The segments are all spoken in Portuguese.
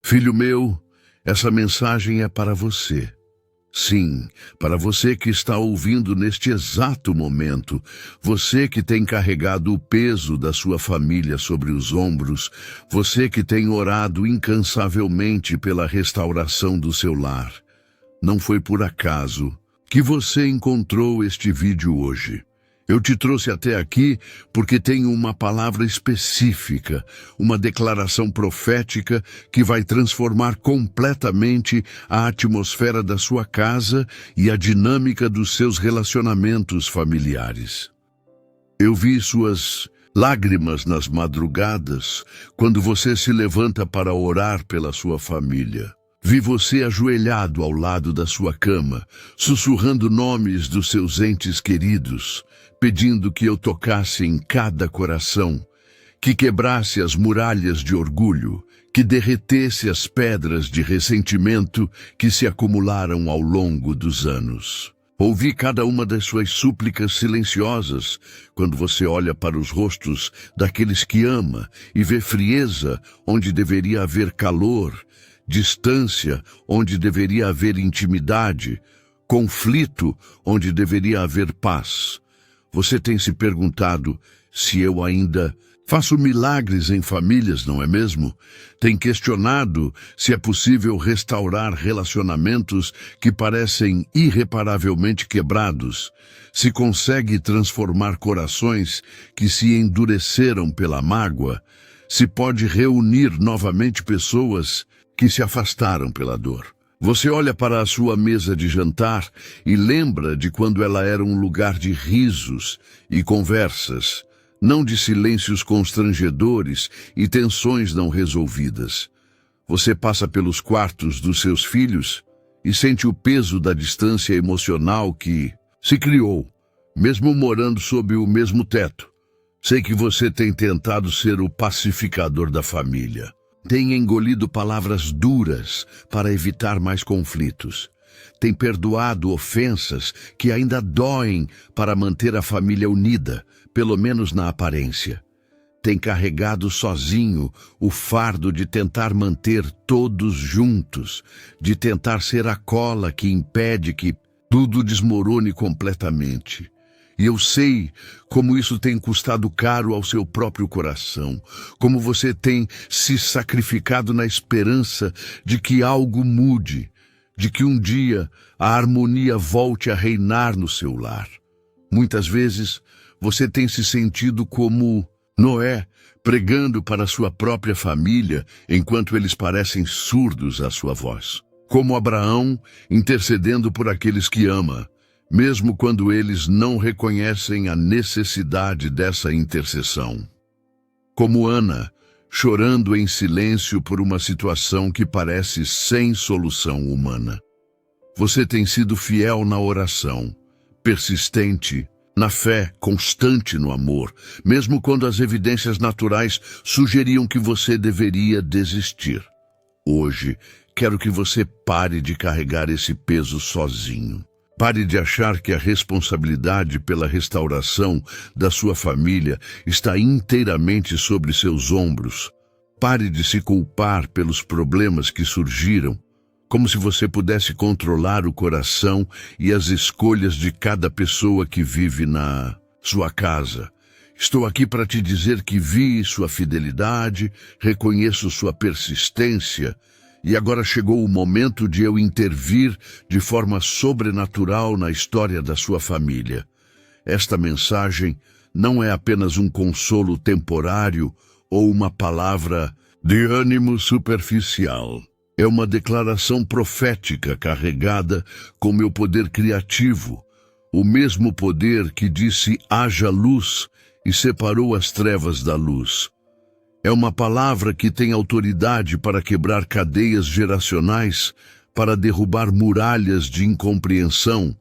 Filho meu, essa mensagem é para você. Sim, para você que está ouvindo neste exato momento, você que tem carregado o peso da sua família sobre os ombros, você que tem orado incansavelmente pela restauração do seu lar. Não foi por acaso que você encontrou este vídeo hoje. Eu te trouxe até aqui porque tenho uma palavra específica, uma declaração profética que vai transformar completamente a atmosfera da sua casa e a dinâmica dos seus relacionamentos familiares. Eu vi suas lágrimas nas madrugadas quando você se levanta para orar pela sua família. Vi você ajoelhado ao lado da sua cama, sussurrando nomes dos seus entes queridos, pedindo que eu tocasse em cada coração, que quebrasse as muralhas de orgulho, que derretesse as pedras de ressentimento que se acumularam ao longo dos anos. Ouvi cada uma das suas súplicas silenciosas quando você olha para os rostos daqueles que ama e vê frieza onde deveria haver calor, distância onde deveria haver intimidade, conflito onde deveria haver paz. Você tem se perguntado se eu ainda faço milagres em famílias, não é mesmo? Tem questionado se é possível restaurar relacionamentos que parecem irreparavelmente quebrados, se consegue transformar corações que se endureceram pela mágoa, se pode reunir novamente pessoas que se afastaram pela dor. Você olha para a sua mesa de jantar e lembra de quando ela era um lugar de risos e conversas, não de silêncios constrangedores e tensões não resolvidas. Você passa pelos quartos dos seus filhos e sente o peso da distância emocional que se criou, mesmo morando sob o mesmo teto. Sei que você tem tentado ser o pacificador da família. Tem engolido palavras duras para evitar mais conflitos. Tem perdoado ofensas que ainda doem para manter a família unida, pelo menos na aparência. Tem carregado sozinho o fardo de tentar manter todos juntos, de tentar ser a cola que impede que tudo desmorone completamente. E eu sei como isso tem custado caro ao seu próprio coração, como você tem se sacrificado na esperança de que algo mude, de que um dia a harmonia volte a reinar no seu lar. Muitas vezes você tem se sentido como Noé, pregando para sua própria família enquanto eles parecem surdos à sua voz. Como Abraão, intercedendo por aqueles que ama, mesmo quando eles não reconhecem a necessidade dessa intercessão. Como Ana, chorando em silêncio por uma situação que parece sem solução humana. Você tem sido fiel na oração, persistente, na fé, constante no amor, mesmo quando as evidências naturais sugeriam que você deveria desistir. Hoje, quero que você pare de carregar esse peso sozinho. Pare de achar que a responsabilidade pela restauração da sua família está inteiramente sobre seus ombros. Pare de se culpar pelos problemas que surgiram, como se você pudesse controlar o coração e as escolhas de cada pessoa que vive na sua casa. Estou aqui para te dizer que vi sua fidelidade, reconheço sua persistência, e agora chegou o momento de eu intervir de forma sobrenatural na história da sua família. Esta mensagem não é apenas um consolo temporário ou uma palavra de ânimo superficial. É uma declaração profética carregada com meu poder criativo, o mesmo poder que disse haja luz e separou as trevas da luz. É uma palavra que tem autoridade para quebrar cadeias geracionais, para derrubar muralhas de incompreensão,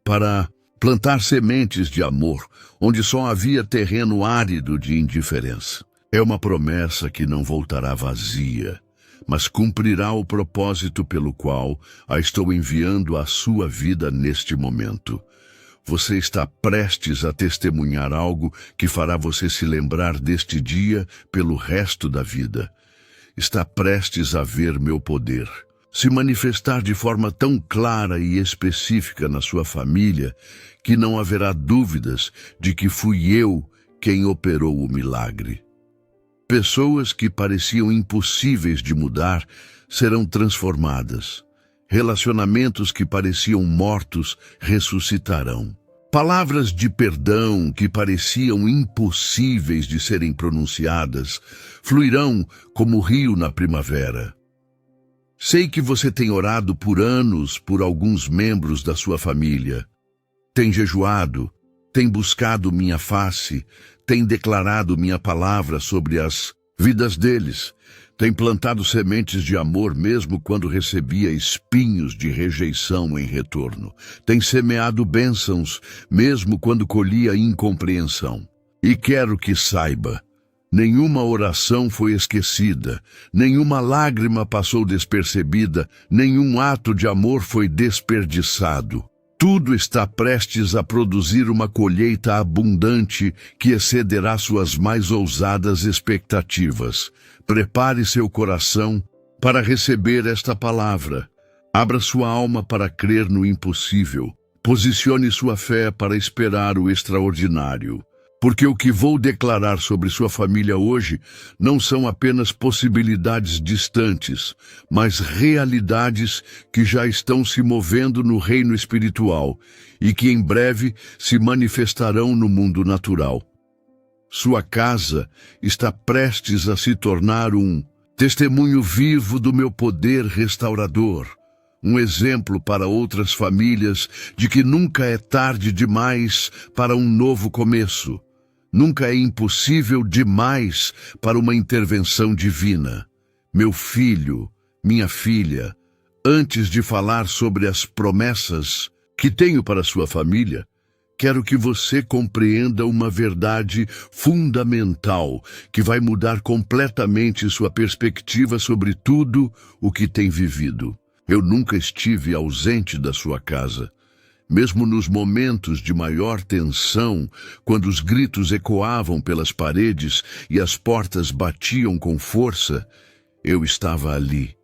para plantar sementes de amor, onde só havia terreno árido de indiferença. É uma promessa que não voltará vazia, mas cumprirá o propósito pelo qual a estou enviando à sua vida neste momento. Você está prestes a testemunhar algo que fará você se lembrar deste dia pelo resto da vida. está prestes a ver meu poder se manifestar de forma tão clara e específica na sua família que não haverá dúvidas de que fui eu quem operou o milagre. Pessoas que pareciam impossíveis de mudar serão transformadas. Relacionamentos que pareciam mortos ressuscitarão. Palavras de perdão que pareciam impossíveis de serem pronunciadas fluirão como rio na primavera. Sei que você tem orado por anos por alguns membros da sua família. Tem jejuado, tem buscado minha face, tem declarado minha palavra sobre as vidas deles, tem plantado sementes de amor mesmo quando recebia espinhos de rejeição em retorno, tem semeado bênçãos mesmo quando colhia incompreensão. E quero que saiba, nenhuma oração foi esquecida, nenhuma lágrima passou despercebida, nenhum ato de amor foi desperdiçado. Tudo está prestes a produzir uma colheita abundante que excederá suas mais ousadas expectativas. Prepare seu coração para receber esta palavra. Abra sua alma para crer no impossível. Posicione sua fé para esperar o extraordinário. Porque o que vou declarar sobre sua família hoje não são apenas possibilidades distantes, mas realidades que já estão se movendo no reino espiritual e que em breve se manifestarão no mundo natural. Sua casa está prestes a se tornar um testemunho vivo do meu poder restaurador, um exemplo para outras famílias de que nunca é tarde demais para um novo começo. Nunca é impossível demais para uma intervenção divina. Meu filho, minha filha, antes de falar sobre as promessas que tenho para sua família, quero que você compreenda uma verdade fundamental que vai mudar completamente sua perspectiva sobre tudo o que tem vivido. Eu nunca estive ausente da sua casa. Mesmo nos momentos de maior tensão, quando os gritos ecoavam pelas paredes e as portas batiam com força, eu estava ali.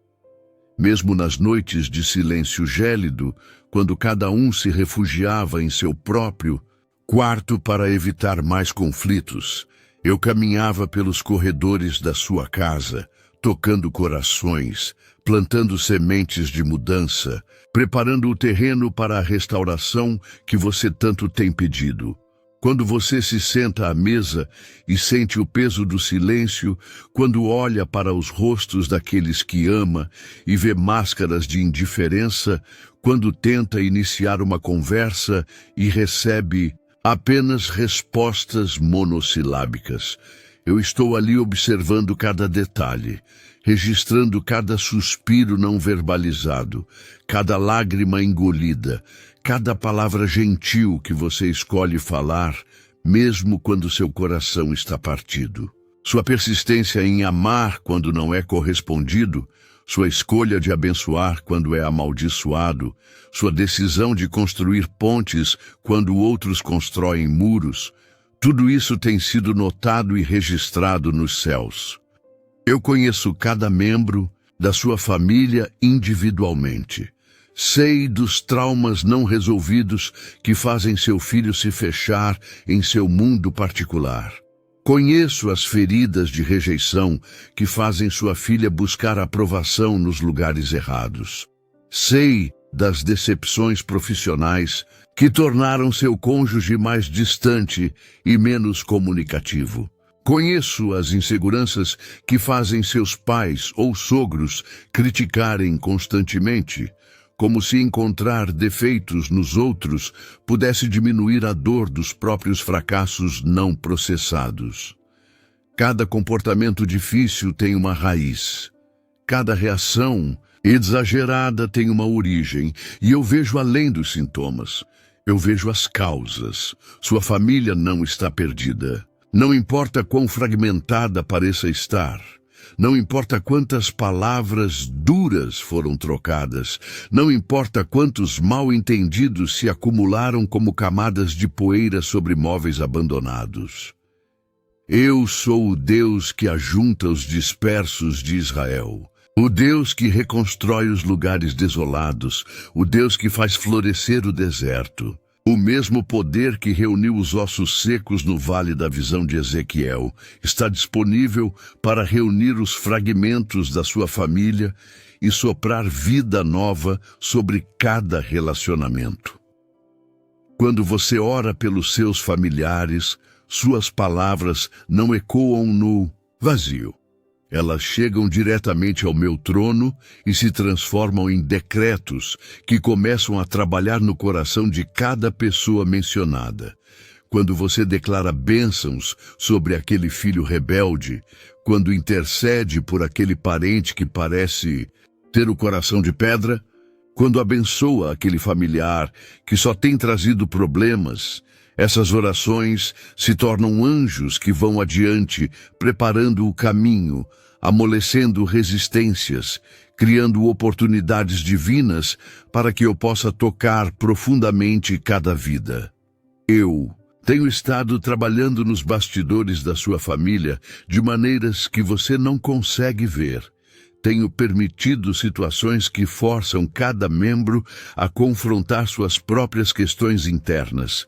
Mesmo nas noites de silêncio gélido, quando cada um se refugiava em seu próprio quarto para evitar mais conflitos, eu caminhava pelos corredores da sua casa, tocando corações, plantando sementes de mudança, preparando o terreno para a restauração que você tanto tem pedido. Quando você se senta à mesa e sente o peso do silêncio, quando olha para os rostos daqueles que ama e vê máscaras de indiferença, quando tenta iniciar uma conversa e recebe apenas respostas monossilábicas, eu estou ali observando cada detalhe, registrando cada suspiro não verbalizado, cada lágrima engolida, cada palavra gentil que você escolhe falar, mesmo quando seu coração está partido. Sua persistência em amar quando não é correspondido, sua escolha de abençoar quando é amaldiçoado, sua decisão de construir pontes quando outros constroem muros, tudo isso tem sido notado e registrado nos céus. Eu conheço cada membro da sua família individualmente. Sei dos traumas não resolvidos que fazem seu filho se fechar em seu mundo particular. Conheço as feridas de rejeição que fazem sua filha buscar aprovação nos lugares errados. Sei das decepções profissionais que tornaram seu cônjuge mais distante e menos comunicativo. Conheço as inseguranças que fazem seus pais ou sogros criticarem constantemente, como se encontrar defeitos nos outros pudesse diminuir a dor dos próprios fracassos não processados. Cada comportamento difícil tem uma raiz. Cada reação exagerada tem uma origem, e eu vejo além dos sintomas. Eu vejo as causas. Sua família não está perdida. Não importa quão fragmentada pareça estar. Não importa quantas palavras duras foram trocadas. Não importa quantos mal-entendidos se acumularam como camadas de poeira sobre móveis abandonados. Eu sou o Deus que ajunta os dispersos de Israel, o Deus que reconstrói os lugares desolados, o Deus que faz florescer o deserto. O mesmo poder que reuniu os ossos secos no vale da visão de Ezequiel está disponível para reunir os fragmentos da sua família e soprar vida nova sobre cada relacionamento. Quando você ora pelos seus familiares, suas palavras não ecoam no vazio. Elas chegam diretamente ao meu trono e se transformam em decretos que começam a trabalhar no coração de cada pessoa mencionada. Quando você declara bênçãos sobre aquele filho rebelde, quando intercede por aquele parente que parece ter o coração de pedra, quando abençoa aquele familiar que só tem trazido problemas, essas orações se tornam anjos que vão adiante, preparando o caminho, amolecendo resistências, criando oportunidades divinas para que eu possa tocar profundamente cada vida. Eu tenho estado trabalhando nos bastidores da sua família de maneiras que você não consegue ver. Tenho permitido situações que forçam cada membro a confrontar suas próprias questões internas.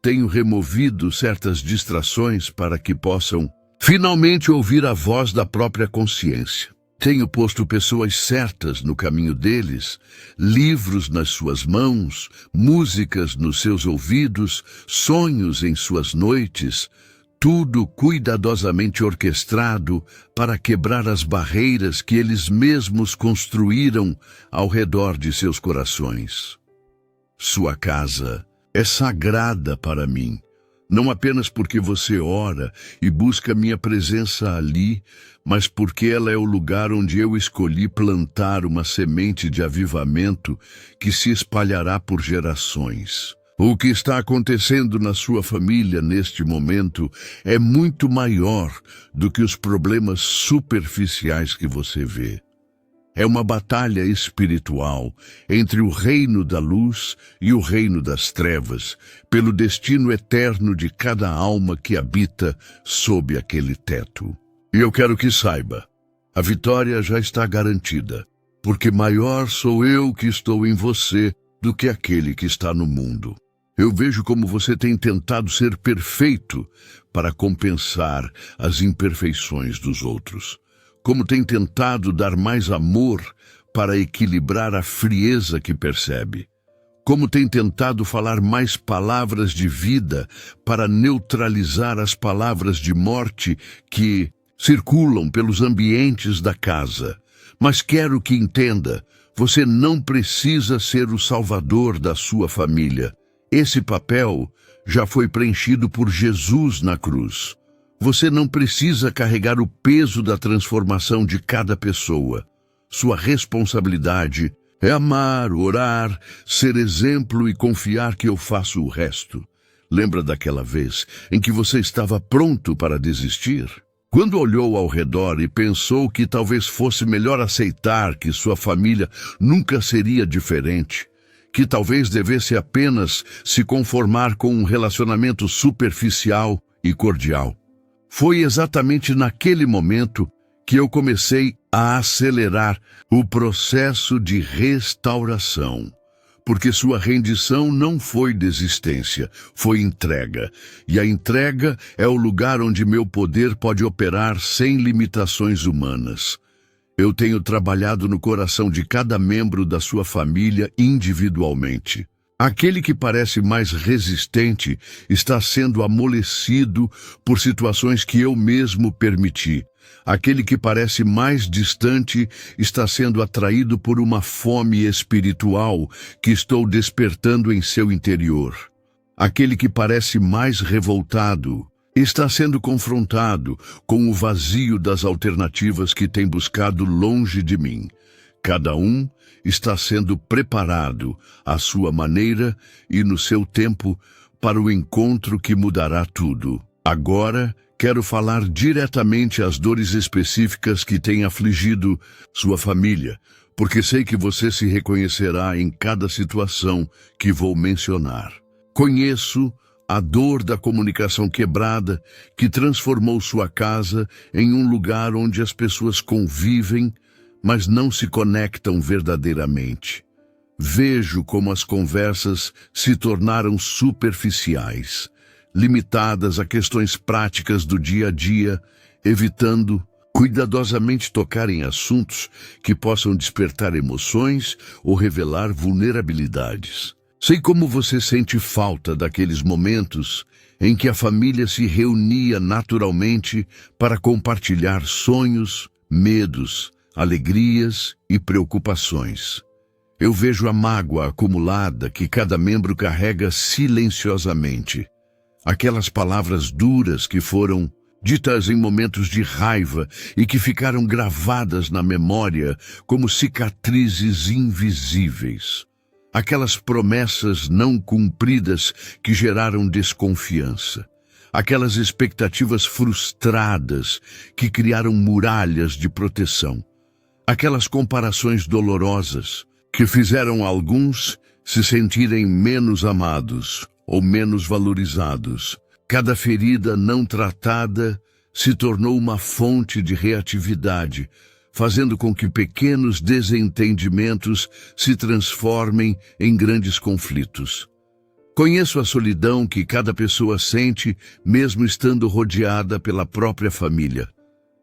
Tenho removido certas distrações para que possam finalmente ouvir a voz da própria consciência. Tenho posto pessoas certas no caminho deles, livros nas suas mãos, músicas nos seus ouvidos, sonhos em suas noites, tudo cuidadosamente orquestrado para quebrar as barreiras que eles mesmos construíram ao redor de seus corações. Sua casa é sagrada para mim, não apenas porque você ora e busca minha presença ali, mas porque ela é o lugar onde eu escolhi plantar uma semente de avivamento que se espalhará por gerações. O que está acontecendo na sua família neste momento é muito maior do que os problemas superficiais que você vê. É uma batalha espiritual entre o reino da luz e o reino das trevas, pelo destino eterno de cada alma que habita sob aquele teto. E eu quero que saiba, a vitória já está garantida, porque maior sou eu que estou em você do que aquele que está no mundo. Eu vejo como você tem tentado ser perfeito para compensar as imperfeições dos outros. Como tem tentado dar mais amor para equilibrar a frieza que percebe. Como tem tentado falar mais palavras de vida para neutralizar as palavras de morte que circulam pelos ambientes da casa. Mas quero que entenda, você não precisa ser o salvador da sua família. Esse papel já foi preenchido por Jesus na cruz. Você não precisa carregar o peso da transformação de cada pessoa. Sua responsabilidade é amar, orar, ser exemplo e confiar que eu faço o resto. Lembra daquela vez em que você estava pronto para desistir? Quando olhou ao redor e pensou que talvez fosse melhor aceitar que sua família nunca seria diferente, que talvez devesse apenas se conformar com um relacionamento superficial e cordial. Foi exatamente naquele momento que eu comecei a acelerar o processo de restauração, porque sua rendição não foi desistência, foi entrega. E a entrega é o lugar onde meu poder pode operar sem limitações humanas. Eu tenho trabalhado no coração de cada membro da sua família individualmente. Aquele que parece mais resistente está sendo amolecido por situações que eu mesmo permiti. Aquele que parece mais distante está sendo atraído por uma fome espiritual que estou despertando em seu interior. Aquele que parece mais revoltado está sendo confrontado com o vazio das alternativas que tem buscado longe de mim. Cada um está sendo preparado à sua maneira e no seu tempo para o encontro que mudará tudo. Agora, quero falar diretamente às dores específicas que têm afligido sua família, porque sei que você se reconhecerá em cada situação que vou mencionar. Conheço a dor da comunicação quebrada que transformou sua casa em um lugar onde as pessoas convivem, mas não se conectam verdadeiramente. Vejo como as conversas se tornaram superficiais, limitadas a questões práticas do dia a dia, evitando cuidadosamente tocar em assuntos que possam despertar emoções ou revelar vulnerabilidades. Sei como você sente falta daqueles momentos em que a família se reunia naturalmente para compartilhar sonhos, medos, alegrias e preocupações. Eu vejo a mágoa acumulada que cada membro carrega silenciosamente. Aquelas palavras duras que foram ditas em momentos de raiva e que ficaram gravadas na memória como cicatrizes invisíveis. Aquelas promessas não cumpridas que geraram desconfiança. Aquelas expectativas frustradas que criaram muralhas de proteção. Aquelas comparações dolorosas que fizeram alguns se sentirem menos amados ou menos valorizados. Cada ferida não tratada se tornou uma fonte de reatividade, fazendo com que pequenos desentendimentos se transformem em grandes conflitos. Conheço a solidão que cada pessoa sente, mesmo estando rodeada pela própria família.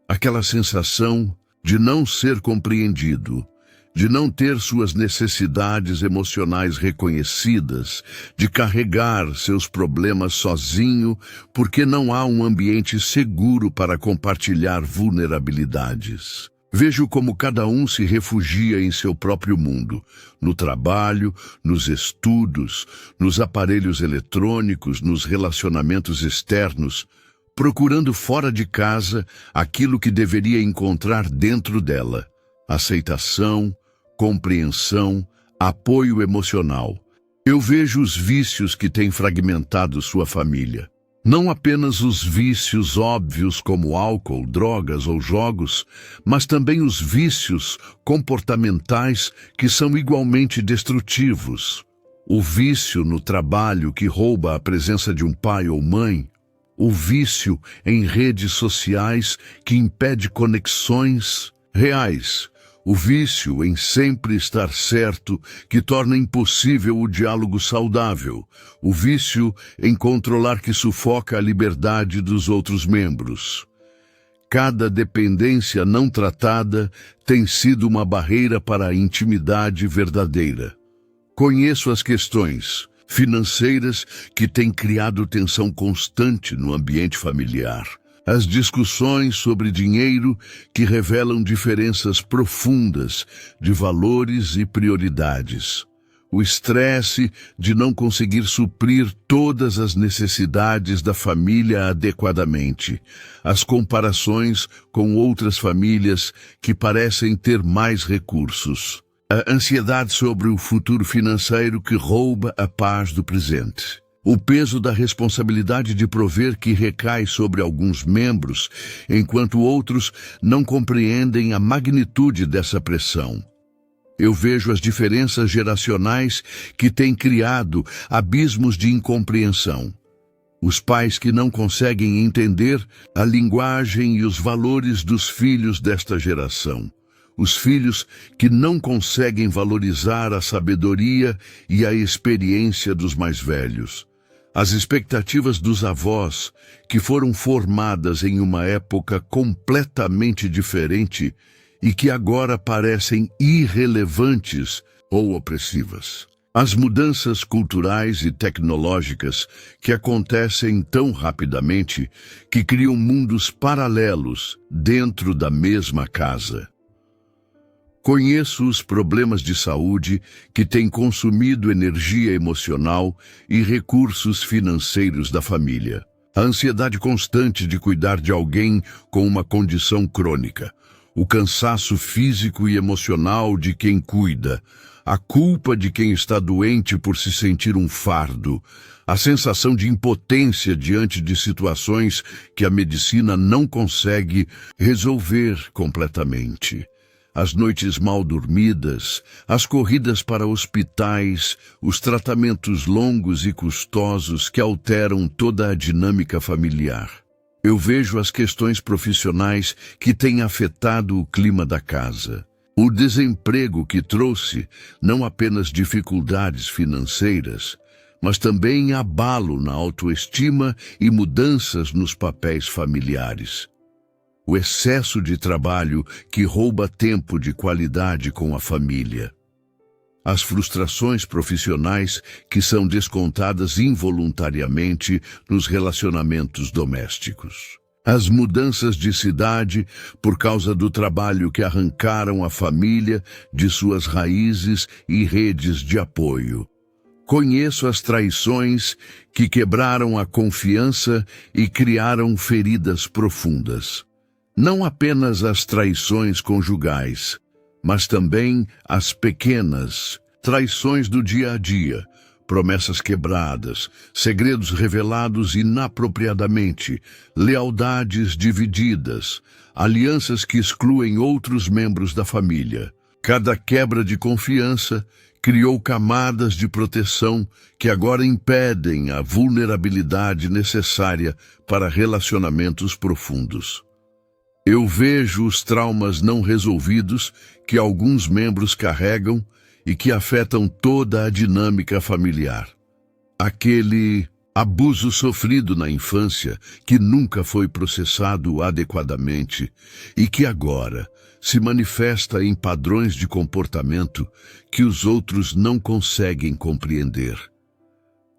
Aquela sensação de não ser compreendido, de não ter suas necessidades emocionais reconhecidas, de carregar seus problemas sozinho, porque não há um ambiente seguro para compartilhar vulnerabilidades. Vejo como cada um se refugia em seu próprio mundo, no trabalho, nos estudos, nos aparelhos eletrônicos, nos relacionamentos externos, procurando fora de casa aquilo que deveria encontrar dentro dela: aceitação, compreensão, apoio emocional. Eu vejo os vícios que têm fragmentado sua família. Não apenas os vícios óbvios como álcool, drogas ou jogos, mas também os vícios comportamentais que são igualmente destrutivos. O vício no trabalho que rouba a presença de um pai ou mãe. O vício em redes sociais que impede conexões reais. O vício em sempre estar certo, que torna impossível o diálogo saudável. O vício em controlar, que sufoca a liberdade dos outros membros. Cada dependência não tratada tem sido uma barreira para a intimidade verdadeira. Conheço as questões financeiras que têm criado tensão constante no ambiente familiar. As discussões sobre dinheiro que revelam diferenças profundas de valores e prioridades. O estresse de não conseguir suprir todas as necessidades da família adequadamente. As comparações com outras famílias que parecem ter mais recursos. A ansiedade sobre o futuro financeiro que rouba a paz do presente. O peso da responsabilidade de prover que recai sobre alguns membros, enquanto outros não compreendem a magnitude dessa pressão. Eu vejo as diferenças geracionais que têm criado abismos de incompreensão. Os pais que não conseguem entender a linguagem e os valores dos filhos desta geração. Os filhos que não conseguem valorizar a sabedoria e a experiência dos mais velhos. As expectativas dos avós, que foram formadas em uma época completamente diferente e que agora parecem irrelevantes ou opressivas. As mudanças culturais e tecnológicas que acontecem tão rapidamente que criam mundos paralelos dentro da mesma casa. Conheço os problemas de saúde que têm consumido energia emocional e recursos financeiros da família. A ansiedade constante de cuidar de alguém com uma condição crônica. O cansaço físico e emocional de quem cuida. A culpa de quem está doente por se sentir um fardo. A sensação de impotência diante de situações que a medicina não consegue resolver completamente. as noites mal dormidas, as corridas para hospitais, os tratamentos longos e custosos que alteram toda a dinâmica familiar. Eu vejo as questões profissionais que têm afetado o clima da casa. O desemprego que trouxe não apenas dificuldades financeiras, mas também abalo na autoestima e mudanças nos papéis familiares. O excesso de trabalho que rouba tempo de qualidade com a família. As frustrações profissionais que são descontadas involuntariamente nos relacionamentos domésticos. As mudanças de cidade por causa do trabalho que arrancaram a família de suas raízes e redes de apoio. Conheço as traições que quebraram a confiança e criaram feridas profundas. Não apenas as traições conjugais, mas também as pequenas traições do dia a dia, promessas quebradas, segredos revelados inapropriadamente, lealdades divididas, alianças que excluem outros membros da família. Cada quebra de confiança criou camadas de proteção que agora impedem a vulnerabilidade necessária para relacionamentos profundos. Eu vejo os traumas não resolvidos que alguns membros carregam e que afetam toda a dinâmica familiar. Aquele abuso sofrido na infância que nunca foi processado adequadamente e que agora se manifesta em padrões de comportamento que os outros não conseguem compreender.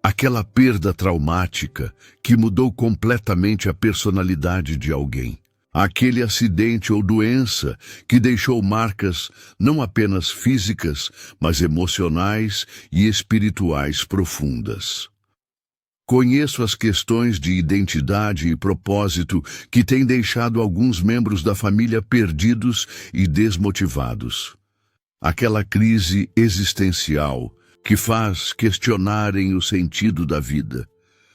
Aquela perda traumática que mudou completamente a personalidade de alguém. Aquele acidente ou doença que deixou marcas não apenas físicas, mas emocionais e espirituais profundas. Conheço as questões de identidade e propósito que têm deixado alguns membros da família perdidos e desmotivados. Aquela crise existencial que faz questionarem o sentido da vida.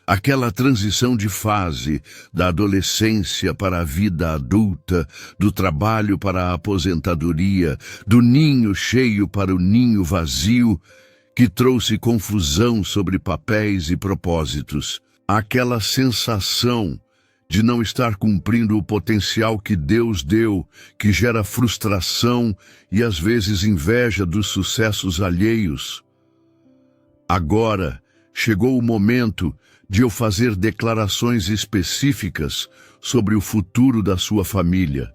Aquela transição de fase da adolescência para a vida adulta, do trabalho para a aposentadoria, do ninho cheio para o ninho vazio, que trouxe confusão sobre papéis e propósitos. Aquela sensação de não estar cumprindo o potencial que Deus deu, que gera frustração e às vezes inveja dos sucessos alheios. Agora chegou o momento de eu fazer declarações específicas sobre o futuro da sua família.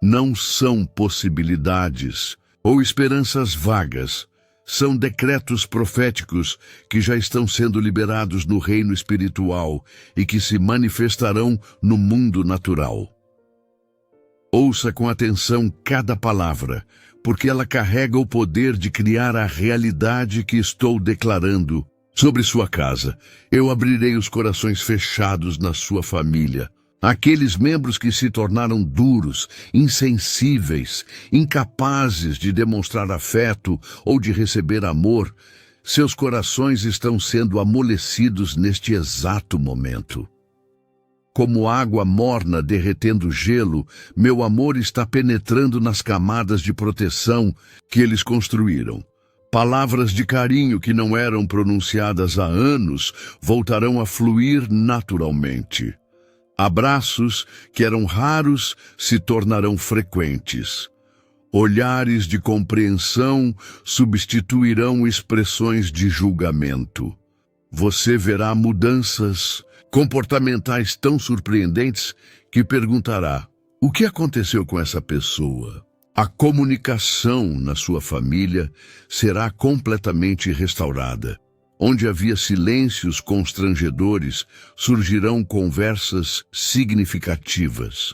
Não são possibilidades ou esperanças vagas, são decretos proféticos que já estão sendo liberados no reino espiritual e que se manifestarão no mundo natural. Ouça com atenção cada palavra, porque ela carrega o poder de criar a realidade que estou declarando. Sobre sua casa, eu abrirei os corações fechados na sua família. Aqueles membros que se tornaram duros, insensíveis, incapazes de demonstrar afeto ou de receber amor, seus corações estão sendo amolecidos neste exato momento. Como água morna derretendo gelo, meu amor está penetrando nas camadas de proteção que eles construíram. Palavras de carinho que não eram pronunciadas há anos voltarão a fluir naturalmente. Abraços que eram raros se tornarão frequentes. Olhares de compreensão substituirão expressões de julgamento. Você verá mudanças comportamentais tão surpreendentes que perguntará: o que aconteceu com essa pessoa? A comunicação na sua família será completamente restaurada. Onde havia silêncios constrangedores, surgirão conversas significativas.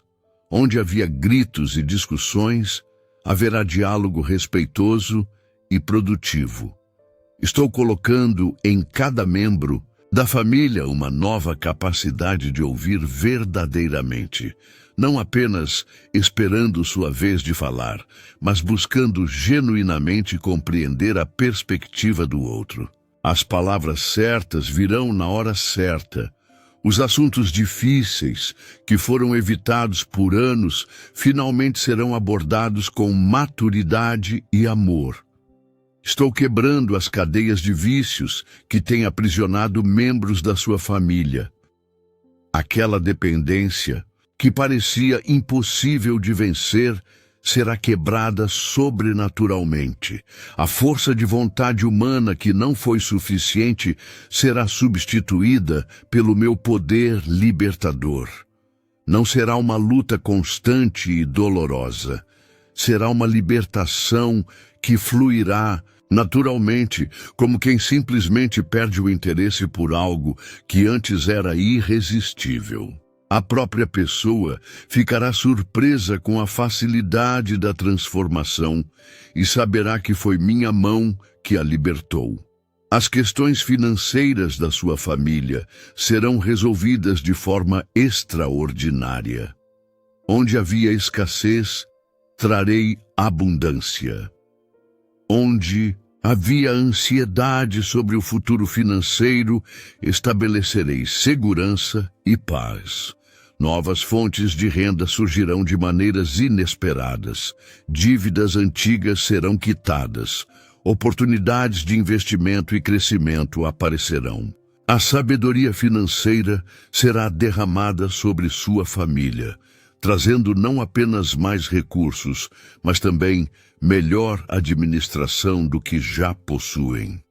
Onde havia gritos e discussões, haverá diálogo respeitoso e produtivo. Estou colocando em cada membro da família uma nova capacidade de ouvir verdadeiramente, não apenas esperando sua vez de falar, mas buscando genuinamente compreender a perspectiva do outro. As palavras certas virão na hora certa. Os assuntos difíceis, que foram evitados por anos, finalmente serão abordados com maturidade e amor. Estou quebrando as cadeias de vícios que têm aprisionado membros da sua família. Aquela dependência, que parecia impossível de vencer, será quebrada sobrenaturalmente. A força de vontade humana que não foi suficiente será substituída pelo meu poder libertador. Não será uma luta constante e dolorosa. Será uma libertação que fluirá naturalmente, como quem simplesmente perde o interesse por algo que antes era irresistível. A própria pessoa ficará surpresa com a facilidade da transformação e saberá que foi minha mão que a libertou. As questões financeiras da sua família serão resolvidas de forma extraordinária. Onde havia escassez, trarei abundância. Onde havia ansiedade sobre o futuro financeiro, estabelecerei segurança e paz. Novas fontes de renda surgirão de maneiras inesperadas. Dívidas antigas serão quitadas. Oportunidades de investimento e crescimento aparecerão. A sabedoria financeira será derramada sobre sua família, trazendo não apenas mais recursos, mas também melhor administração do que já possuem.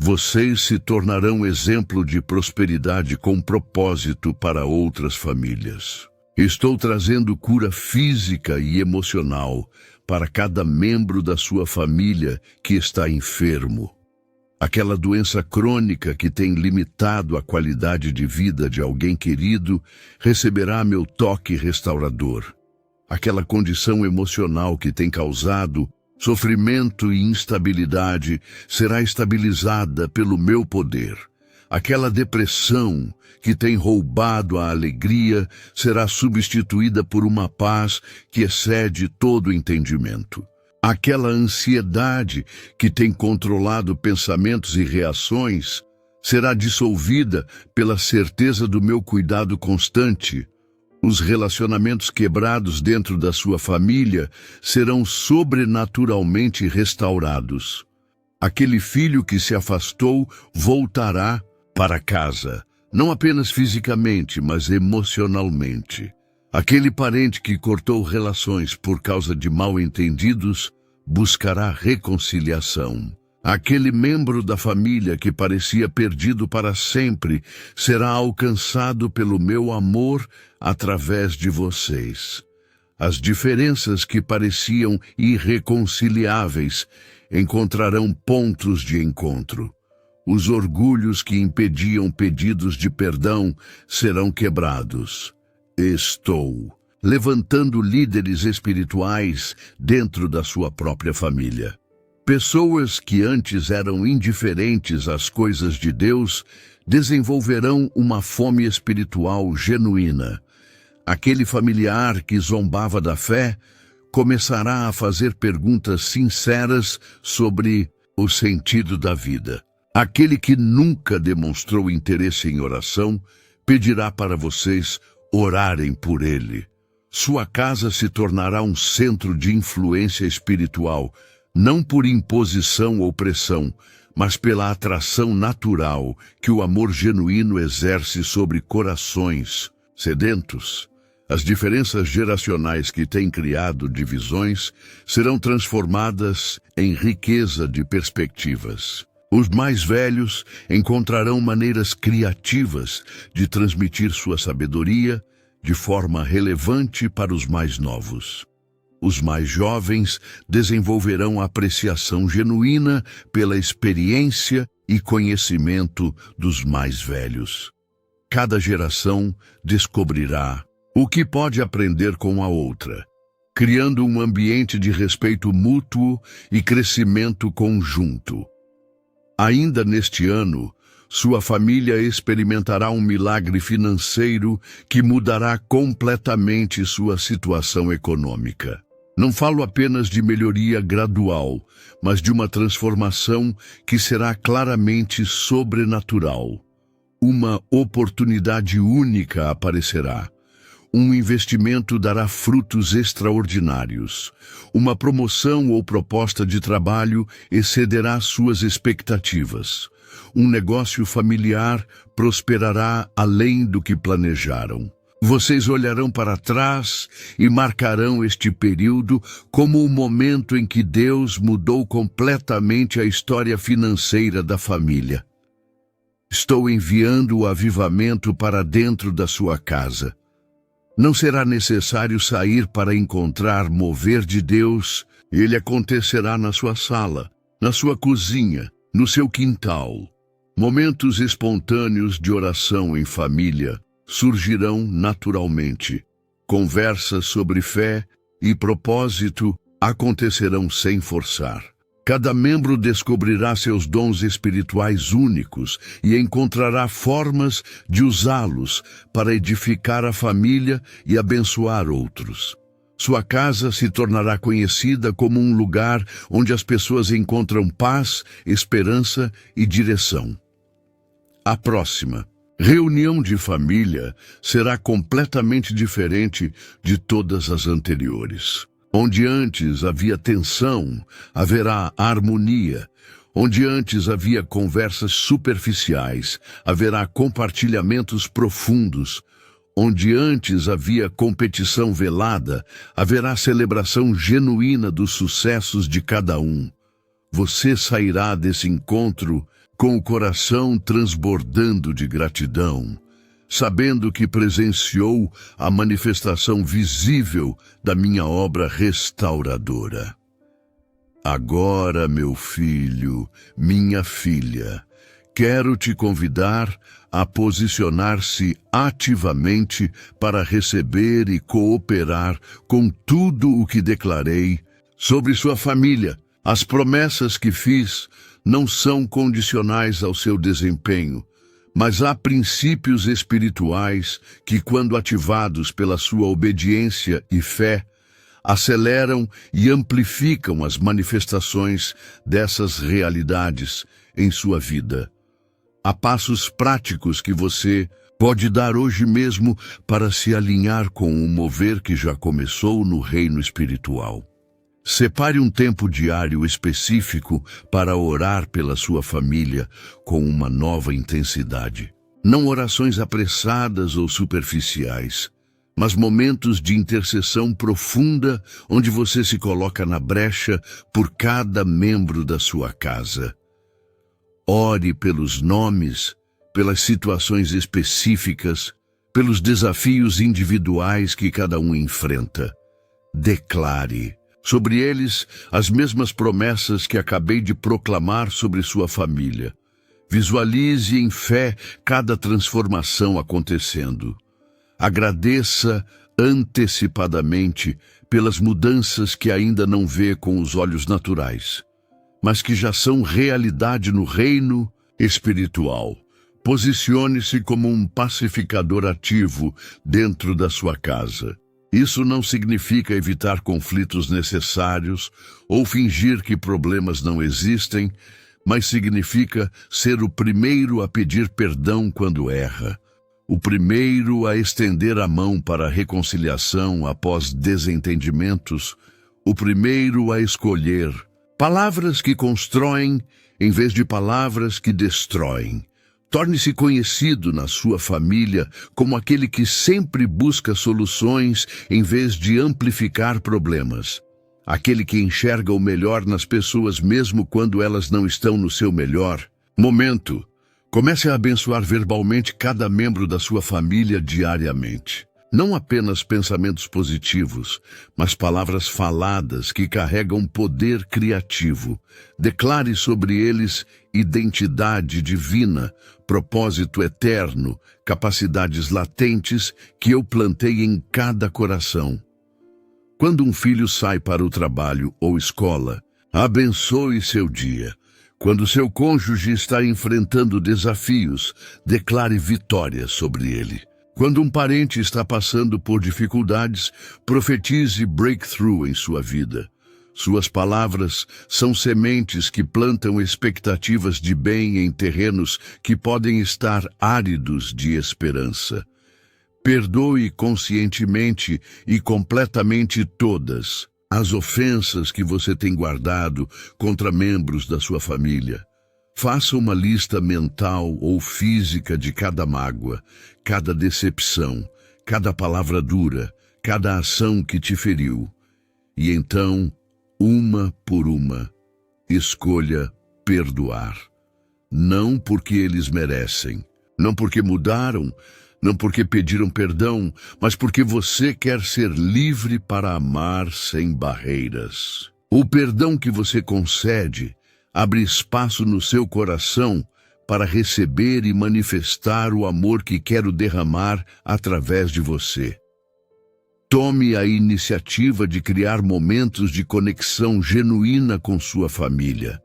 Vocês se tornarão exemplo de prosperidade com propósito para outras famílias. Estou trazendo cura física e emocional para cada membro da sua família que está enfermo. Aquela doença crônica que tem limitado a qualidade de vida de alguém querido receberá meu toque restaurador. Aquela condição emocional que tem causado sofrimento e instabilidade será estabilizada pelo meu poder. Aquela depressão que tem roubado a alegria será substituída por uma paz que excede todo entendimento. Aquela ansiedade que tem controlado pensamentos e reações será dissolvida pela certeza do meu cuidado constante. Os relacionamentos quebrados dentro da sua família serão sobrenaturalmente restaurados. Aquele filho que se afastou voltará para casa, não apenas fisicamente, mas emocionalmente. Aquele parente que cortou relações por causa de mal-entendidos buscará reconciliação. Aquele membro da família que parecia perdido para sempre será alcançado pelo meu amor através de vocês. As diferenças que pareciam irreconciliáveis encontrarão pontos de encontro. Os orgulhos que impediam pedidos de perdão serão quebrados. Estou levantando líderes espirituais dentro da sua própria família. Pessoas que antes eram indiferentes às coisas de Deus desenvolverão uma fome espiritual genuína. Aquele familiar que zombava da fé começará a fazer perguntas sinceras sobre o sentido da vida. Aquele que nunca demonstrou interesse em oração pedirá para vocês orarem por ele. Sua casa se tornará um centro de influência espiritual, não por imposição ou pressão, mas pela atração natural que o amor genuíno exerce sobre corações sedentos. As diferenças geracionais que têm criado divisões serão transformadas em riqueza de perspectivas. Os mais velhos encontrarão maneiras criativas de transmitir sua sabedoria de forma relevante para os mais novos. Os mais jovens desenvolverão apreciação genuína pela experiência e conhecimento dos mais velhos. Cada geração descobrirá o que pode aprender com a outra, criando um ambiente de respeito mútuo e crescimento conjunto. Ainda neste ano, sua família experimentará um milagre financeiro que mudará completamente sua situação econômica. Não falo apenas de melhoria gradual, mas de uma transformação que será claramente sobrenatural. uma oportunidade única aparecerá. Um investimento dará frutos extraordinários. Uma promoção ou proposta de trabalho excederá suas expectativas. Um negócio familiar prosperará além do que planejaram. Vocês olharão para trás e marcarão este período como o momento em que Deus mudou completamente a história financeira da família. Estou enviando o avivamento para dentro da sua casa. Não será necessário sair para encontrar mover de Deus. Ele acontecerá na sua sala, na sua cozinha, no seu quintal. Momentos espontâneos de oração em família surgirão naturalmente. Conversas sobre fé e propósito acontecerão sem forçar. Cada membro descobrirá seus dons espirituais únicos e encontrará formas de usá-los para edificar a família e abençoar outros. Sua casa se tornará conhecida como um lugar onde as pessoas encontram paz, esperança e direção. A próxima reunião de família será completamente diferente de todas as anteriores. Onde antes havia tensão, haverá harmonia. Onde antes havia conversas superficiais, haverá compartilhamentos profundos. Onde antes havia competição velada, haverá celebração genuína dos sucessos de cada um. Você sairá desse encontro com o coração transbordando de gratidão, sabendo que presenciou a manifestação visível da minha obra restauradora. Agora, meu filho, minha filha, quero te convidar a posicionar-se ativamente para receber e cooperar com tudo o que declarei sobre sua família. As promessas que fiz não são condicionais ao seu desempenho, mas há princípios espirituais que, quando ativados pela sua obediência e fé, aceleram e amplificam as manifestações dessas realidades em sua vida. Há passos práticos que você pode dar hoje mesmo para se alinhar com o mover que já começou no reino espiritual. Separe um tempo diário específico para orar pela sua família com uma nova intensidade. Não orações apressadas ou superficiais, mas momentos de intercessão profunda onde você se coloca na brecha por cada membro da sua casa. Ore pelos nomes, pelas situações específicas, pelos desafios individuais que cada um enfrenta. Declare sobre eles as mesmas promessas que acabei de proclamar sobre sua família. Visualize em fé cada transformação acontecendo. Agradeça antecipadamente pelas mudanças que ainda não vê com os olhos naturais, mas que já são realidade no reino espiritual. Posicione-se como um pacificador ativo dentro da sua casa. Isso não significa evitar conflitos necessários ou fingir que problemas não existem, mas significa ser o primeiro a pedir perdão quando erra, o primeiro a estender a mão para a reconciliação após desentendimentos, o primeiro a escolher palavras que constroem em vez de palavras que destroem. Torne-se conhecido na sua família como aquele que sempre busca soluções em vez de amplificar problemas. Aquele que enxerga o melhor nas pessoas mesmo quando elas não estão no seu melhor momento. Comece a abençoar verbalmente cada membro da sua família diariamente. Não apenas pensamentos positivos, mas palavras faladas que carregam poder criativo. Declare sobre eles identidade divina, propósito eterno, capacidades latentes que eu plantei em cada coração. Quando um filho sai para o trabalho ou escola, abençoe seu dia. Quando seu cônjuge está enfrentando desafios, declare vitória sobre ele. Quando um parente está passando por dificuldades, profetize breakthrough em sua vida. Suas palavras são sementes que plantam expectativas de bem em terrenos que podem estar áridos de esperança. Perdoe conscientemente e completamente todas as ofensas que você tem guardado contra membros da sua família. Faça uma lista mental ou física de cada mágoa, cada decepção, cada palavra dura, cada ação que te feriu. E então, uma por uma, escolha perdoar. Não porque eles merecem, não porque mudaram, não porque pediram perdão, mas porque você quer ser livre para amar sem barreiras. O perdão que você concede abre espaço no seu coração para receber e manifestar o amor que quero derramar através de você. Tome a iniciativa de criar momentos de conexão genuína com sua família.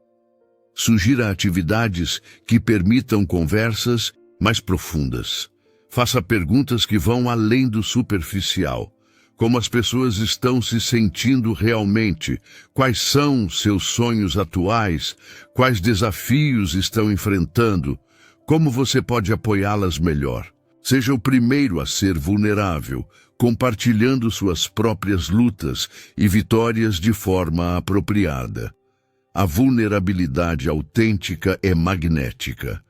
Sugira atividades que permitam conversas mais profundas. Faça perguntas que vão além do superficial. Como as pessoas estão se sentindo realmente? Quais são seus sonhos atuais? Quais desafios estão enfrentando? Como você pode apoiá-las melhor? Seja o primeiro a ser vulnerável, compartilhando suas próprias lutas e vitórias de forma apropriada. A vulnerabilidade autêntica é magnética.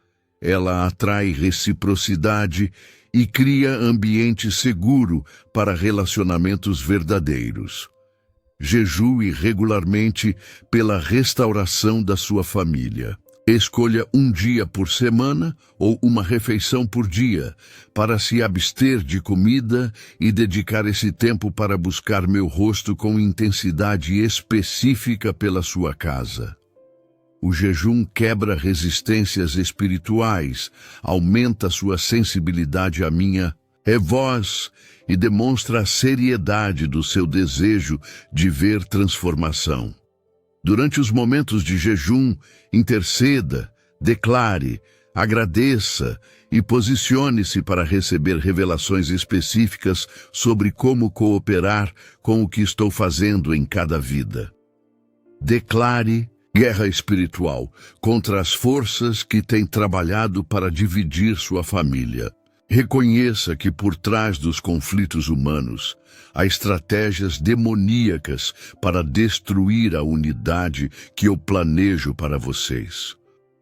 Ela atrai reciprocidade e cria ambiente seguro para relacionamentos verdadeiros. Jejue regularmente pela restauração da sua família. Escolha um dia por semana ou uma refeição por dia para se abster de comida e dedicar esse tempo para buscar meu rosto com intensidade específica pela sua casa. O jejum quebra resistências espirituais, aumenta sua sensibilidade à minha voz e demonstra a seriedade do seu desejo de ver transformação. Durante os momentos de jejum, interceda, declare, agradeça e posicione-se para receber revelações específicas sobre como cooperar com o que estou fazendo em cada vida. Declare guerra espiritual contra as forças que têm trabalhado para dividir sua família. Reconheça que por trás dos conflitos humanos há estratégias demoníacas para destruir a unidade que eu planejo para vocês.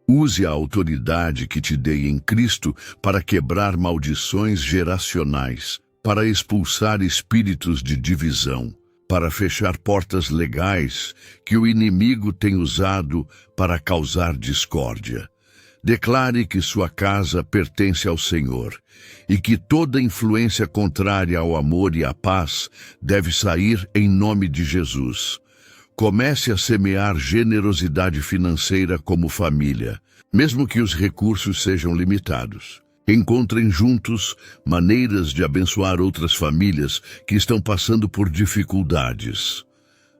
Use a autoridade que te dei em Cristo para quebrar maldições geracionais, para expulsar espíritos de divisão, para fechar portas legais que o inimigo tem usado para causar discórdia. Declare que sua casa pertence ao Senhor e que toda influência contrária ao amor e à paz deve sair em nome de Jesus. Comece a semear generosidade financeira como família, mesmo que os recursos sejam limitados. Encontrem juntos maneiras de abençoar outras famílias que estão passando por dificuldades.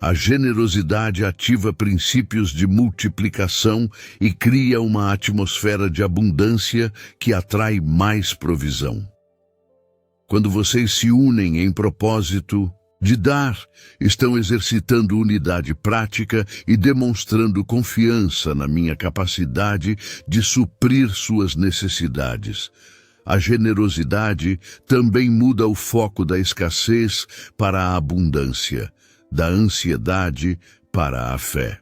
A generosidade ativa princípios de multiplicação e cria uma atmosfera de abundância que atrai mais provisão. Quando vocês se unem em propósito de dar, estão exercitando unidade prática e demonstrando confiança na minha capacidade de suprir suas necessidades. A generosidade também muda o foco da escassez para a abundância, da ansiedade para a fé.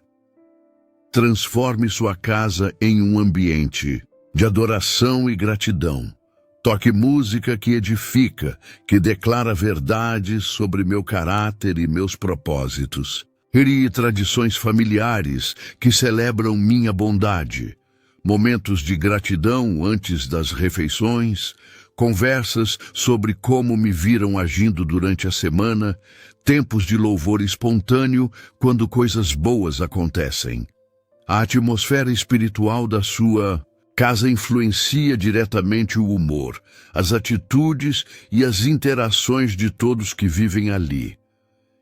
Transforme sua casa em um ambiente de adoração e gratidão. Toque música que edifica, que declara verdades sobre meu caráter e meus propósitos. Crie tradições familiares que celebram minha bondade. Momentos de gratidão antes das refeições, conversas sobre como me viram agindo durante a semana, tempos de louvor espontâneo quando coisas boas acontecem. A atmosfera espiritual da sua casa influencia diretamente o humor, as atitudes e as interações de todos que vivem ali.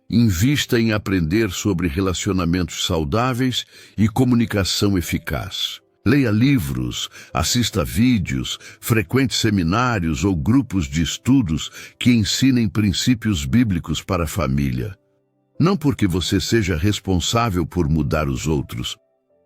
Invista em aprender sobre relacionamentos saudáveis e comunicação eficaz. Leia livros, assista vídeos, frequente seminários ou grupos de estudos que ensinem princípios bíblicos para a família. Não porque você seja responsável por mudar os outros,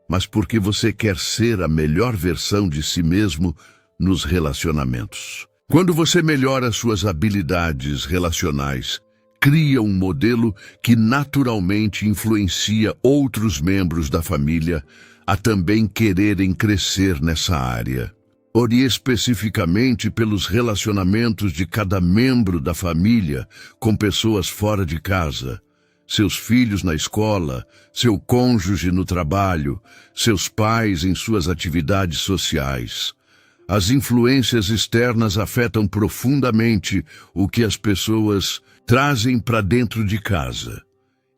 mas porque você quer ser a melhor versão de si mesmo nos relacionamentos. Quando você melhora suas habilidades relacionais, cria um modelo que naturalmente influencia outros membros da família a também quererem crescer nessa área. Ore especificamente pelos relacionamentos de cada membro da família com pessoas fora de casa, seus filhos na escola, seu cônjuge no trabalho, seus pais em suas atividades sociais. As influências externas afetam profundamente o que as pessoas trazem para dentro de casa.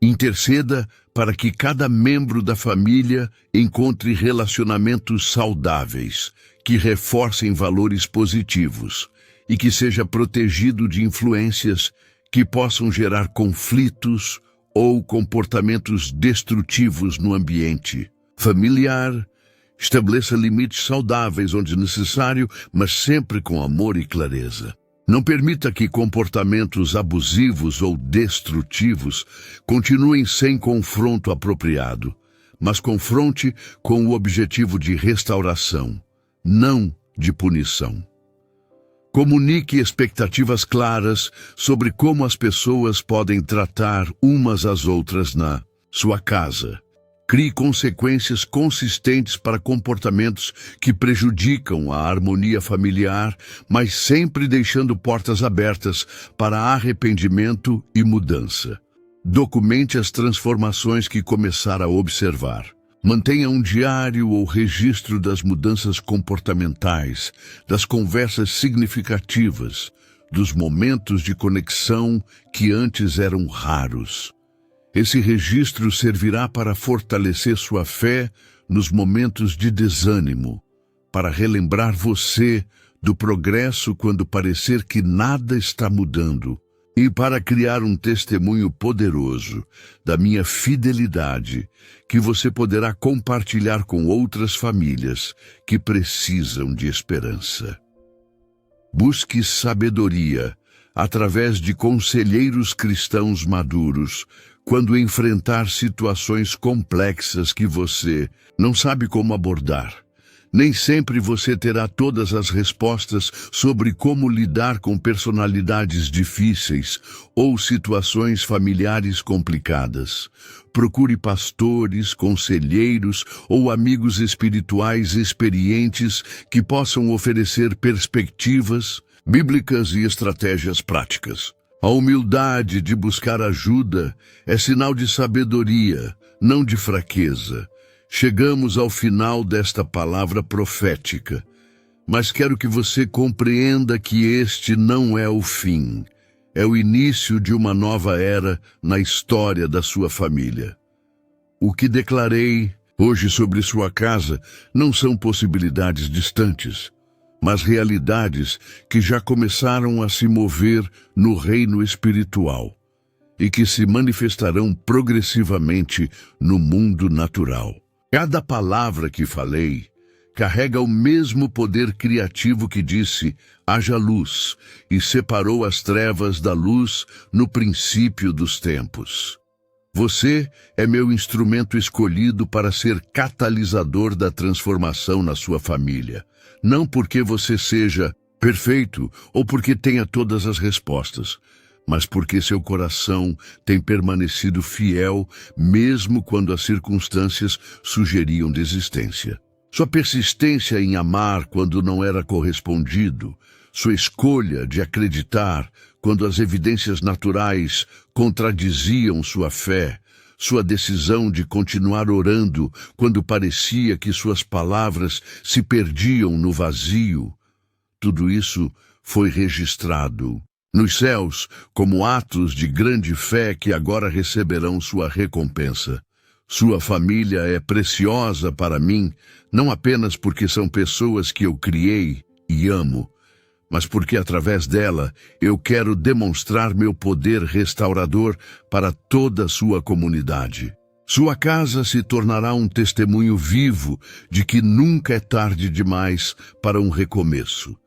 Interceda para que cada membro da família encontre relacionamentos saudáveis, que reforcem valores positivos e que seja protegido de influências que possam gerar conflitos ou comportamentos destrutivos no ambiente familiar. Estabeleça limites saudáveis onde necessário, mas sempre com amor e clareza. Não permita que comportamentos abusivos ou destrutivos continuem sem confronto apropriado, mas confronte com o objetivo de restauração, não de punição. Comunique expectativas claras sobre como as pessoas podem tratar umas às outras na sua casa. Crie consequências consistentes para comportamentos que prejudicam a harmonia familiar, mas sempre deixando portas abertas para arrependimento e mudança. Documente as transformações que começar a observar. Mantenha um diário ou registro das mudanças comportamentais, das conversas significativas, dos momentos de conexão que antes eram raros. Esse registro servirá para fortalecer sua fé nos momentos de desânimo, para relembrar você do progresso quando parecer que nada está mudando, e para criar um testemunho poderoso da minha fidelidade que você poderá compartilhar com outras famílias que precisam de esperança. Busque sabedoria através de conselheiros cristãos maduros quando enfrentar situações complexas que você não sabe como abordar. Nem sempre você terá todas as respostas sobre como lidar com personalidades difíceis ou situações familiares complicadas. Procure pastores, conselheiros ou amigos espirituais experientes que possam oferecer perspectivas bíblicas e estratégias práticas. A humildade de buscar ajuda é sinal de sabedoria, não de fraqueza. Chegamos ao final desta palavra profética, mas quero que você compreenda que este não é o fim. É o início de uma nova era na história da sua família. O que declarei hoje sobre sua casa não são possibilidades distantes, mas realidades que já começaram a se mover no reino espiritual e que se manifestarão progressivamente no mundo natural. Cada palavra que falei carrega o mesmo poder criativo que disse, haja luz, e separou as trevas da luz no princípio dos tempos. Você é meu instrumento escolhido para ser catalisador da transformação na sua família. Não porque você seja perfeito ou porque tenha todas as respostas, mas porque seu coração tem permanecido fiel mesmo quando as circunstâncias sugeriam desistência. Sua persistência em amar quando não era correspondido, sua escolha de acreditar quando as evidências naturais contradiziam sua fé, sua decisão de continuar orando quando parecia que suas palavras se perdiam no vazio, tudo isso foi registrado nos céus como atos de grande fé que agora receberão sua recompensa. Sua família é preciosa para mim, não apenas porque são pessoas que eu criei e amo, mas porque através dela eu quero demonstrar meu poder restaurador para toda a sua comunidade. Sua casa se tornará um testemunho vivo de que nunca é tarde demais para um recomeço.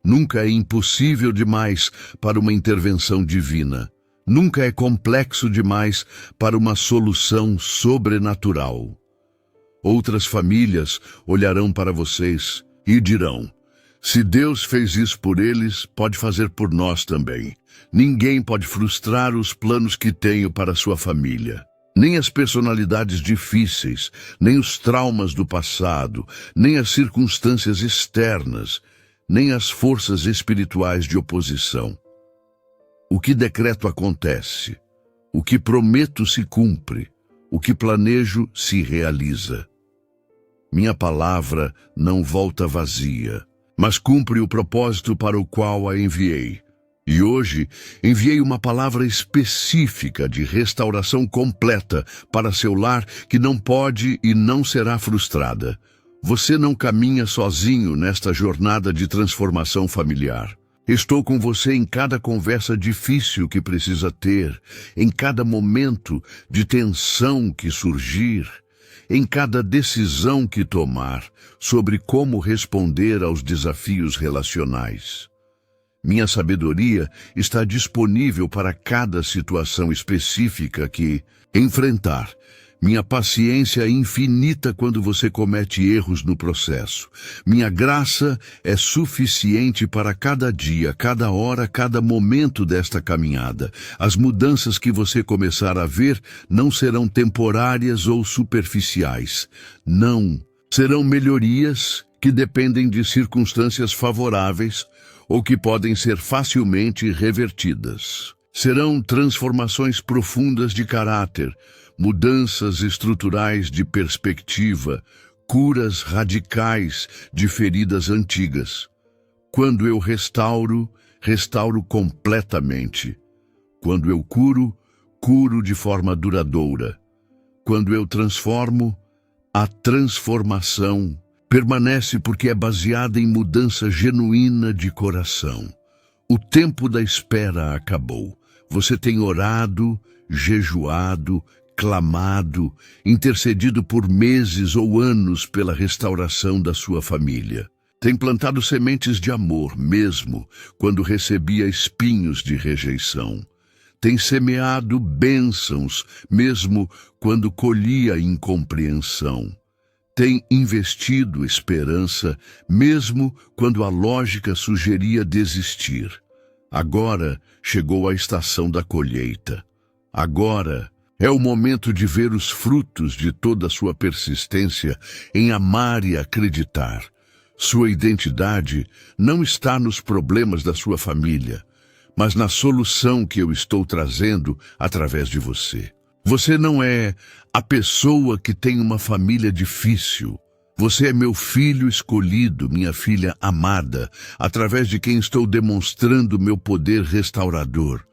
Nunca é impossível demais para uma intervenção divina. nunca é complexo demais para uma solução sobrenatural. Outras famílias olharão para vocês e dirão: se Deus fez isso por eles, pode fazer por nós também. Ninguém pode frustrar os planos que tenho para sua família. Nem as personalidades difíceis, nem os traumas do passado, nem as circunstâncias externas, nem as forças espirituais de oposição. O que decreto acontece, o que prometo se cumpre, o que planejo se realiza. Minha palavra não volta vazia, mas cumpre o propósito para o qual a enviei. E hoje enviei uma palavra específica de restauração completa para seu lar que não pode e não será frustrada. Você não caminha sozinho nesta jornada de transformação familiar. Estou com você em cada conversa difícil que precisa ter, em cada momento de tensão que surgir, em cada decisão que tomar sobre como responder aos desafios relacionais. Minha sabedoria está disponível para cada situação específica que enfrentar. Minha paciência é infinita quando você comete erros no processo. Minha graça é suficiente para cada dia, cada hora, cada momento desta caminhada. As mudanças que você começar a ver não serão temporárias ou superficiais. Não, serão melhorias que dependem de circunstâncias favoráveis ou que podem ser facilmente revertidas. Serão transformações profundas de caráter, mudanças estruturais de perspectiva, curas radicais de feridas antigas. Quando eu restauro, restauro completamente. Quando eu curo, curo de forma duradoura. Quando eu transformo, a transformação permanece porque é baseada em mudança genuína de coração. O tempo da espera acabou. Você tem orado, jejuado, clamado, intercedido por meses ou anos pela restauração da sua família. Tem plantado sementes de amor, mesmo quando recebia espinhos de rejeição. Tem semeado bênçãos, mesmo quando colhia incompreensão. Tem investido esperança, mesmo quando a lógica sugeria desistir. Agora chegou a estação da colheita. Agora é o momento de ver os frutos de toda a sua persistência em amar e acreditar. Sua identidade não está nos problemas da sua família, mas na solução que eu estou trazendo através de você. Você não é a pessoa que tem uma família difícil. Você é meu filho escolhido, minha filha amada, através de quem estou demonstrando meu poder restaurador.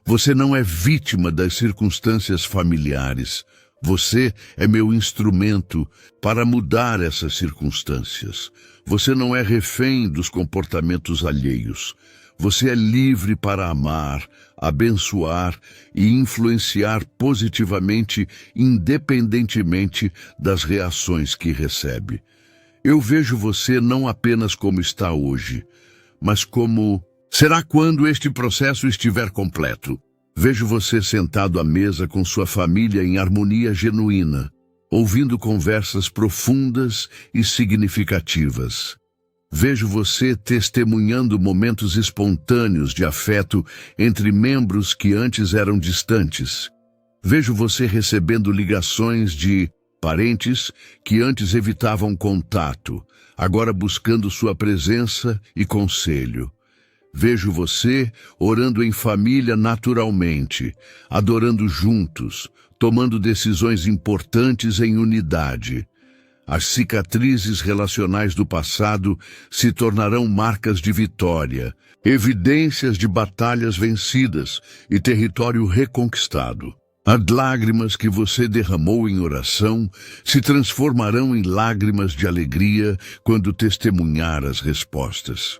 Você não é vítima das circunstâncias familiares. Você é meu instrumento para mudar essas circunstâncias. Você não é refém dos comportamentos alheios. Você é livre para amar, abençoar e influenciar positivamente, independentemente das reações que recebe. Eu vejo você não apenas como está hoje, mas como será quando este processo estiver completo. Vejo você sentado à mesa com sua família em harmonia genuína, ouvindo conversas profundas e significativas. Vejo você testemunhando momentos espontâneos de afeto entre membros que antes eram distantes. Vejo você recebendo ligações de parentes que antes evitavam contato, agora buscando sua presença e conselho. Vejo você orando em família naturalmente, adorando juntos, tomando decisões importantes em unidade. As cicatrizes relacionais do passado se tornarão marcas de vitória, evidências de batalhas vencidas e território reconquistado. As lágrimas que você derramou em oração se transformarão em lágrimas de alegria quando testemunhar as respostas.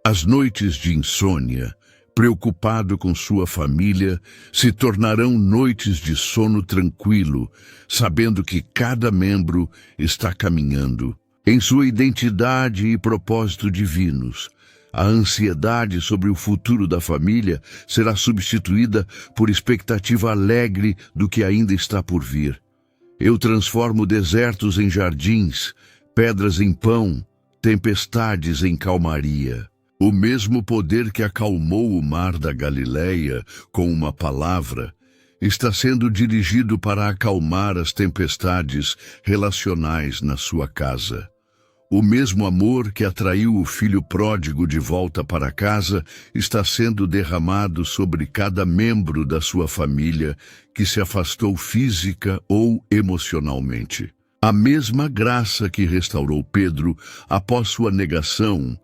As noites de insônia, preocupado com sua família, se tornarão noites de sono tranquilo, sabendo que cada membro está caminhando em sua identidade e propósito divinos. A ansiedade sobre o futuro da família será substituída por expectativa alegre do que ainda está por vir. Eu transformo desertos em jardins, pedras em pão, tempestades em calmaria. O mesmo poder que acalmou o mar da Galileia com uma palavra está sendo dirigido para acalmar as tempestades relacionais na sua casa. O mesmo amor que atraiu o filho pródigo de volta para casa está sendo derramado sobre cada membro da sua família que se afastou física ou emocionalmente. A mesma graça que restaurou Pedro após sua negação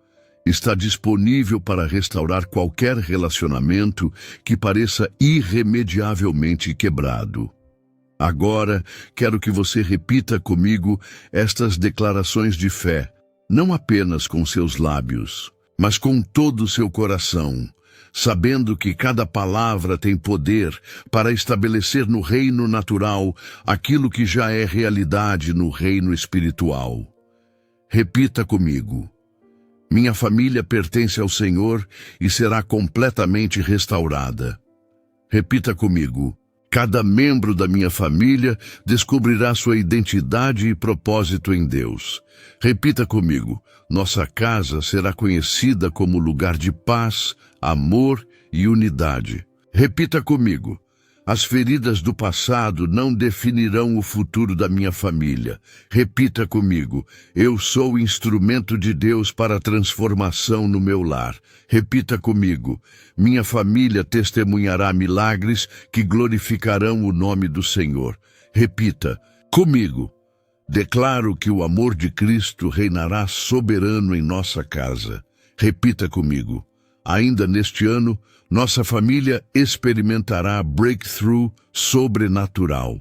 está disponível para restaurar qualquer relacionamento que pareça irremediavelmente quebrado. Agora, quero que você repita comigo estas declarações de fé, não apenas com seus lábios, mas com todo o seu coração, sabendo que cada palavra tem poder para estabelecer no reino natural aquilo que já é realidade no reino espiritual. Repita comigo. Minha família pertence ao Senhor e será completamente restaurada. Repita comigo. Cada membro da minha família descobrirá sua identidade e propósito em Deus. Repita comigo. Nossa casa será conhecida como lugar de paz, amor e unidade. Repita comigo. As feridas do passado não definirão o futuro da minha família. Repita comigo. Eu sou instrumento de Deus para a transformação no meu lar. Repita comigo. Minha família testemunhará milagres que glorificarão o nome do Senhor. Repita comigo. Declaro que o amor de Cristo reinará soberano em nossa casa. Repita comigo. Ainda neste ano, nossa família experimentará breakthrough sobrenatural.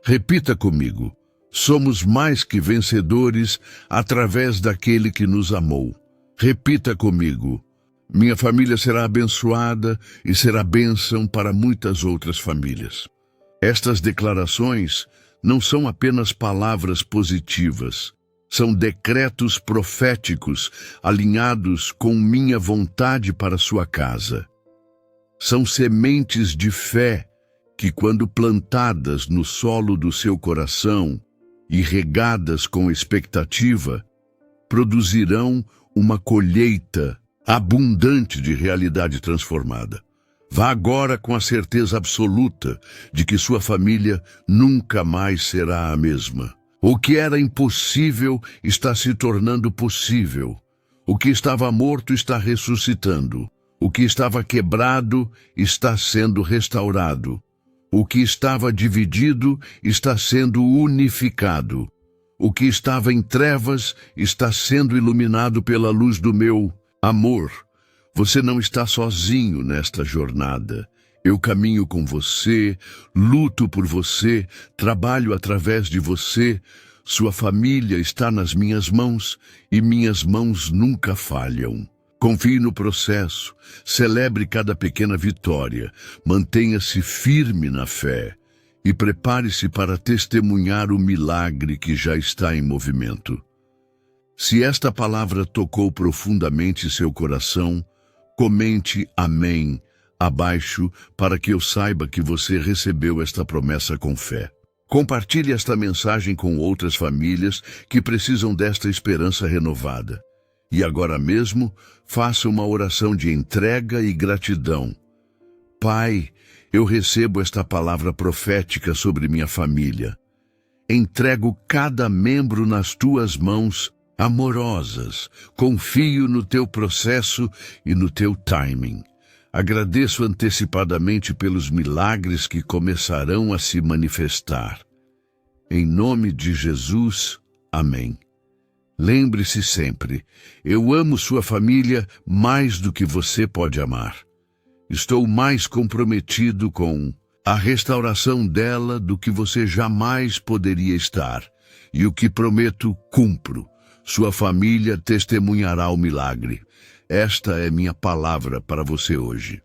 Repita comigo. Somos mais que vencedores através daquele que nos amou. Repita comigo. Minha família será abençoada e será bênção para muitas outras famílias. Estas declarações não são apenas palavras positivas. São decretos proféticos alinhados com minha vontade para sua casa. São sementes de fé que, quando plantadas no solo do seu coração e regadas com expectativa, produzirão uma colheita abundante de realidade transformada. Vá agora com a certeza absoluta de que sua família nunca mais será a mesma. O que era impossível está se tornando possível. O que estava morto está ressuscitando. O que estava quebrado está sendo restaurado. O que estava dividido está sendo unificado. O que estava em trevas está sendo iluminado pela luz do meu amor. Você não está sozinho nesta jornada. Eu caminho com você, luto por você, trabalho através de você. Sua família está nas minhas mãos e minhas mãos nunca falham. Confie no processo, celebre cada pequena vitória, mantenha-se firme na fé e prepare-se para testemunhar o milagre que já está em movimento. Se esta palavra tocou profundamente seu coração, comente amém abaixo para que eu saiba que você recebeu esta promessa com fé. Compartilhe esta mensagem com outras famílias que precisam desta esperança renovada. E agora mesmo, faça uma oração de entrega e gratidão. Pai, eu recebo esta palavra profética sobre minha família. Entrego cada membro nas tuas mãos amorosas. Confio no teu processo e no teu timing. Agradeço antecipadamente pelos milagres que começarão a se manifestar. Em nome de Jesus, amém. Lembre-se sempre, eu amo sua família mais do que você pode amar. Estou mais comprometido com a restauração dela do que você jamais poderia estar. E o que prometo, cumpro. Sua família testemunhará o milagre. Esta é minha palavra para você hoje.